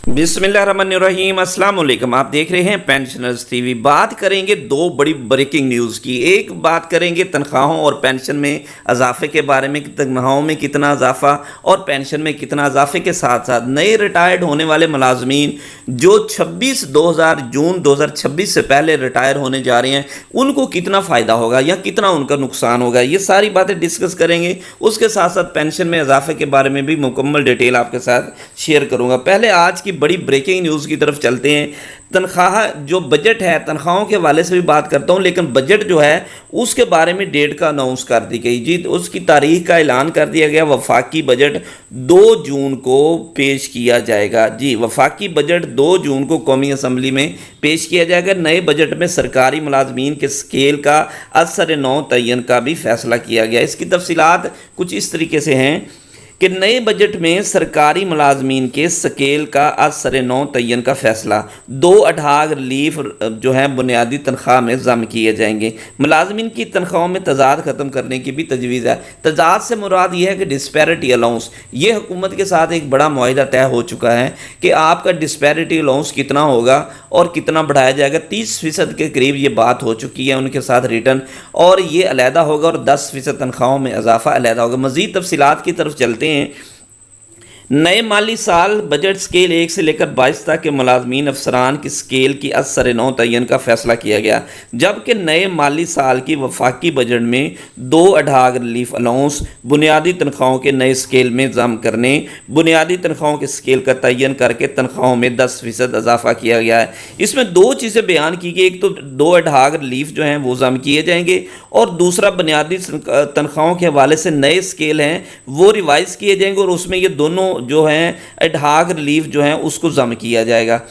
बिस्मिल्लाहिर्रहमानिर्रहीम, अस्सलाम वालेकुम। आप देख रहे हैं पेंशनर्स टीवी। बात करेंगे दो बड़ी ब्रेकिंग न्यूज़ की। एक बात करेंगे तनख्वाहों और पेंशन में इजाफे के बारे में कि तनख्वाहों में कितना इजाफा और पेंशन में कितना इजाफे के साथ साथ नए रिटायर्ड होने वाले मुलाजमीन जो 26 जून 2026 से पहले रिटायर होने जा रहे हैं उनको कितना फ़ायदा होगा या कितना उनका नुकसान होगा, ये सारी बातें डिस्कस करेंगे। उसके साथ साथ पेंशन में इजाफे के बारे में भी मुकम्मल डिटेल आपके साथ शेयर करूँगा। पहले आज की बड़ी ब्रेकिंग न्यूज़ की तरफ चलते हैं। तनख्वाह जो बजट है, तनख्वाहों के हवाले से भी बात करता हूं, लेकिन बजट जो है उसके बारे में डेट का अनाउंस कर दी गई जी। तो उसकी तारीख का ऐलान कर दिया गया। वफाकी बजट 2 जून को पेश किया जाएगा जी। वफाकी बजट 2 जून को कौमी असम्बली में पेश किया जाएगा। नए बजट में सरकारी मुलाजमीन के स्केल का असर नौ तयन का भी फैसला किया गया। इसकी तफसीलात कुछ इस तरीके से हैं कि नए बजट में सरकारी मुलाजमीन के स्केल का असर नौ तयन का फैसला। 2 अढाग रिलीफ जो है बुनियादी तनख्वाह में जम किए जाएंगे। मुलाजमीन की तनख्वाहों में तजाद ख़त्म करने की भी तजवीज़ है। तजाद से मुराद ये है कि डिस्पैरिटी अलाउंस, ये हुकूमत के साथ एक बड़ा मुआहिदा तय हो चुका है कि आपका डिस्पैरिटी अलाउंस कितना होगा और कितना बढ़ाया जाएगा। 30% के करीब ये बात हो चुकी है उनके साथ रिटर्न, और ये अलहदा होगा और 10% तनख्वाहों में इजाफा अलहदा होगा। मज़ीद तफसीलात की तरफ चलते हैं। नए माली साल बजट स्केल 1 से लेकर 22 तक के मुलाजमीन अफसरान की स्केल की असर नौ तयन का फैसला किया गया, जबकि नए माली साल की वफाकी बजट में 2 अढाग रिलीफ अलाउंस बुनियादी तनख्वाहों के नए स्केल में जम करने, बुनियादी तनख्वाहों के स्केल का तयन करके तनख्वाहों में 10% इजाफा किया गया है। इसमें 2 चीज़ें बयान की गई। एक तो 2 अढाग रिलीफ जो हैं वो जम किए जाएंगे, और दूसरा बुनियादी तनख्वाहों के हवाले से नए स्केल हैं वो रिवाइज़ किए जाएंगे, और उसमें ये दोनों जो हैं एडहाक रिलीफ जो हैं उसको जम किया जाएगा।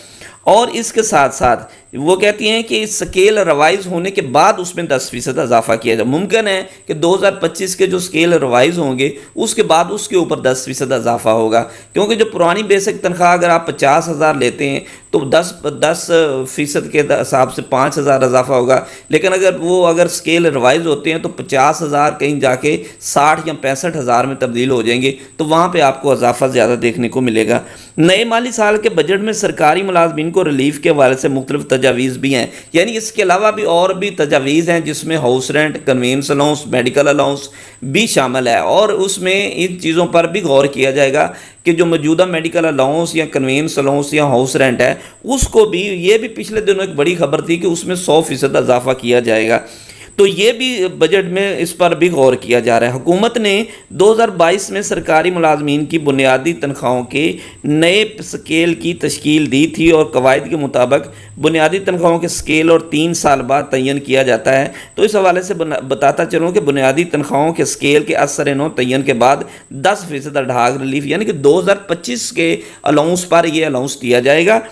और इसके साथ साथ वो कहती हैं कि स्केल रिवाइज होने के बाद उसमें 10% इजाफा किया जाए। मुमकिन है कि 2025 के जो स्केल रिवाइज होंगे उसके बाद उसके ऊपर 10% इजाफा होगा, क्योंकि जो पुरानी बेसिक तनख्वाह अगर आप 50,000 लेते हैं तो 10% के हिसाब से 5,000 इजाफा होगा। लेकिन अगर स्केल रिवाइज होते हैं तो 50,000 कहीं जाके 60 या 65,000 में तब्दील हो जाएंगे, तो वहाँ पर आपको इजाफा ज़्यादा देखने को मिलेगा। नए माली साल के बजट में सरकारी मुलाजमीन को रिलीफ के हवाले से मुख्तलिफ तजावीज़ भी हैं, यानी इसके अलावा भी और भी तजावीज़ हैं जिसमें house rent, convenience allowance, medical allowance भी शामिल है। और उसमें इन चीज़ों पर भी गौर किया जाएगा कि जो मौजूदा मेडिकल अलाउंस या कन्वीनियंस अलाउंस या हाउस रेंट है उसको भी, ये भी पिछले दिनों एक बड़ी खबर थी कि उसमें 100% इजाफा किया जाएगा। तो ये भी बजट में इस पर भी गौर किया जा रहा है। हुकूमत ने 2022 में सरकारी मुलाजमीन की बुनियादी तनख्वाहों के नए स्केल की तश्कील दी थी, और कवायद के मुताबिक बुनियादी तनख्वाहों के स्केल और 3 साल बाद तयन किया जाता है। तो इस हवाले से बताता चलूँ कि बुनियादी तनख्वाहों के स्केल के असर नौ तयन के बाद 10% अढाग रिलीफ यानी कि 2025 के अलाउंस पर यह अलाउंस दिया जाएगा,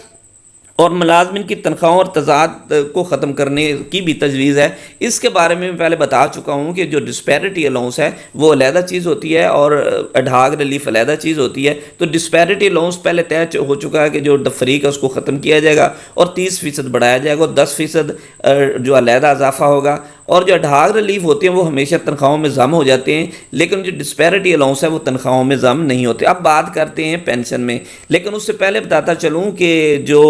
और मुलाजमिन की तनख्वाहों और तजाद को ख़त्म करने की भी तजवीज़ है। इसके बारे में मैं पहले बता चुका हूँ कि जो डिस्पैरिटी अलाउंस है वो अलहदा चीज़ होती है और अढाग रिलीफ अलहदा चीज़ होती है। तो डिस्पैरिटी अलाउंस पहले तय हो चुका है कि जो तफरीक है उसको ख़त्म किया जाएगा और 30% बढ़ाया जाएगा, और 10% जो अलहदा इजाफा होगा। और जो अढाग रिलीफ होते हैं वो हमेशा तनख्वाहों में जम हो जाते हैं, लेकिन जो डिस्पैरिटी अलाउंस है वो तनख्वाहों में जम नहीं होते। अब बात करते हैं पेंशन में, लेकिन उससे पहले बताता चलूँ कि जो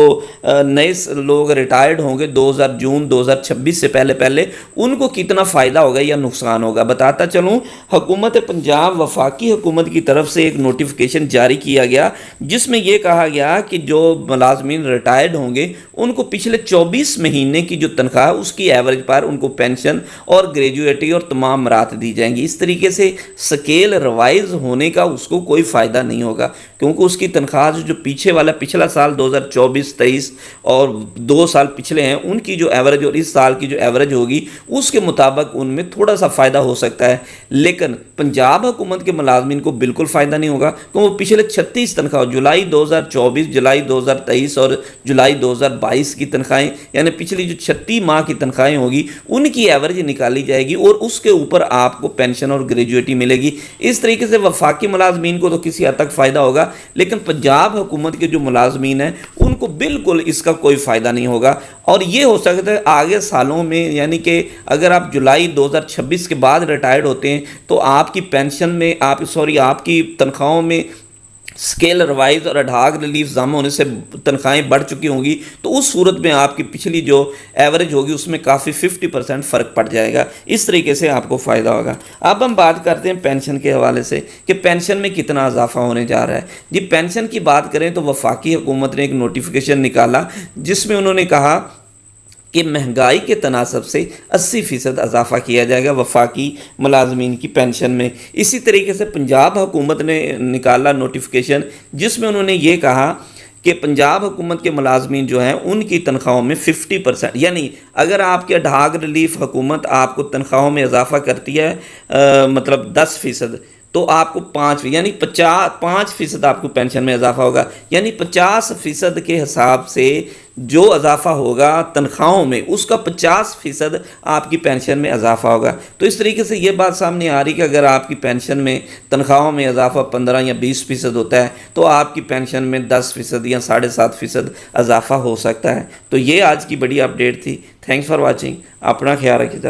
नए लोग रिटायर्ड होंगे जून 2026 से पहले उनको कितना फ़ायदा होगा या नुकसान होगा, बताता चलूँ। हुकूमत पंजाब वफाकी हुकूमत की तरफ से एक नोटिफिकेशन जारी किया गया जिसमें यह कहा गया कि जो मुलाजमीन रिटायर्ड होंगे उनको पिछले 24 महीने की जो तनख्वाह है उसकी एवरेज पर उनको पेंशन और ग्रेजुएटी और तमाम मरात दी जाएंगी। इस तरीके से स्केल रिवाइज होने का उसको कोई फ़ायदा नहीं होगा, क्योंकि उसकी तनख्वाह जो पिछला साल 2024-23 और 2 साल पिछले हैं उनकी जो एवरेज और इस साल की जो एवरेज होगी उसके मुताबिक उनमें थोड़ा सा फ़ायदा हो सकता है। लेकिन पंजाब हुकूमत के मुलाजमीन को बिल्कुल फ़ायदा नहीं होगा, तो वो पिछले 36 तनख्वाह जुलाई 2024, जुलाई 2023 और जुलाई 2022 की तनख्वाहें यानी पिछली जो 36 माह की तनख्वाहें होगी उनकी एवरेज निकाली जाएगी, और उसके ऊपर आपको पेंशन और ग्रेजुएटी मिलेगी। इस तरीके से वफाकी मुलाजमीन को तो किसी हद तक फ़ायदा होगा, लेकिन पंजाब हुकूमत के जो मुलाजमीन हैं उनको बिल्कुल इसका कोई फ़ायदा नहीं होगा। और ये हो सकता है आगे सालों में, यानी कि अगर आप जुलाई 2026 के बाद रिटायर्ड होते हैं तो आपकी पेंशन में आपकी तनख्वाहों में اسکیل ریوائز اور اڈھاگ ریلیف ضم ہونے سے تنخواہیں بڑھ چکی ہوں گی تو اس صورت میں آپ کی پچھلی جو ایوریج ہوگی اس میں کافی 50% فرق پڑ جائے گا. اس طریقے سے آپ کو فائدہ ہوگا. اب ہم بات کرتے ہیں پینشن کے حوالے سے کہ پینشن میں کتنا اضافہ ہونے جا رہا ہے. جی پینشن کی بات کریں تو وفاقی حکومت نے ایک نوٹیفیکیشن نکالا جس میں انہوں نے کہا کہ مہنگائی کے تناسب سے 80% اضافہ کیا جائے گا وفاقی ملازمین کی پینشن میں. اسی طریقے سے پنجاب حکومت نے نکالا نوٹیفیکیشن جس میں انہوں نے یہ کہا کہ پنجاب حکومت کے ملازمین جو ہیں ان کی تنخواہوں میں 50%، یعنی اگر آپ کے ڈھاگ ریلیف حکومت آپ کو تنخواہوں میں اضافہ کرتی ہے مطلب 10%، تو آپ کو 5% آپ کو پینشن میں اضافہ ہوگا. یعنی 50% کے حساب سے جو اضافہ ہوگا تنخواہوں میں اس کا 50% آپ کی پینشن میں اضافہ ہوگا. تو اس طریقے سے یہ بات سامنے آ رہی کہ اگر آپ کی پینشن میں تنخواہوں میں اضافہ 15 یا 20% ہوتا ہے تو آپ کی پینشن میں 10% یا 7.5% اضافہ ہو سکتا ہے. تو یہ آج کی بڑی اپڈیٹ تھی. Thanks for watching. اپنا خیال رکھیے.